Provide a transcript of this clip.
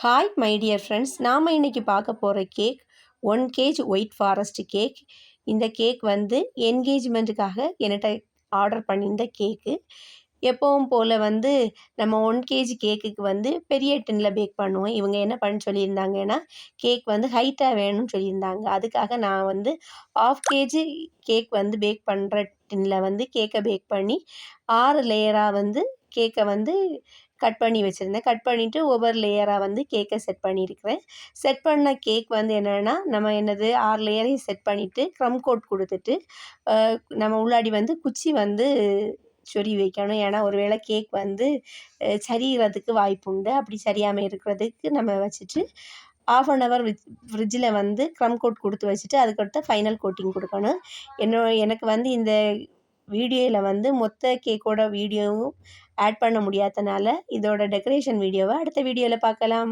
Hi my dear friends, நாம் இன்றைக்கி பார்க்க போகிற cake 1 kg white forest cake. இந்த கேக் வந்து என்கேஜ்மெண்ட்டுக்காக என்கிட்ட ஆர்டர் பண்ணியிருந்த கேக்கு. எப்பவும் போல் வந்து நம்ம 1 kg கேக்குக்கு வந்து பெரிய டின்னில் பேக் பண்ணுவோம். இவங்க என்ன பண்ண சொல்லியிருந்தாங்கன்னா, கேக் வந்து ஹைட்டாக வேணும்னு சொல்லியிருந்தாங்க. அதுக்காக நான் வந்து 1/2 kg கேக் வந்து பேக் பண்ணுற டின்னில் வந்து கேக்கை பேக் பண்ணி 6 லேயராக வந்து கேக்கை வந்து கட் பண்ணி வச்சுருந்தேன். கட் பண்ணிவிட்டு ஒவ்வொரு லேயராக வந்து கேக்கை செட் பண்ணியிருக்கிறேன். செட் பண்ண கேக் வந்து என்னென்னா, நம்ம 6 லேயரையும் செட் பண்ணிவிட்டு க்ரம் கோட் கொடுத்துட்டு நம்ம உள்ளாடி வந்து குச்சி வந்து சொருகி வைக்கணும். ஏன்னா ஒரு வேளை கேக் வந்து சரிகிறதுக்கு வாய்ப்பு உண்டு. அப்படி சரியாமல் இருக்கிறதுக்கு நம்ம வச்சுட்டு 1/2 hour ஃப்ரிட்ஜில் வந்து க்ரம் கோட் கொடுத்து வச்சுட்டு அதுக்கடுத்து ஃபைனல் கோட்டிங் கொடுக்கணும். எனக்கு வந்து இந்த வீடியோவில் வந்து மொத்த கேக்கோட வீடியோவும் ஆட் பண்ண முடியாதனால இதோட டெக்கரேஷன் வீடியோவை அடுத்த வீடியோவில் பார்க்கலாம்.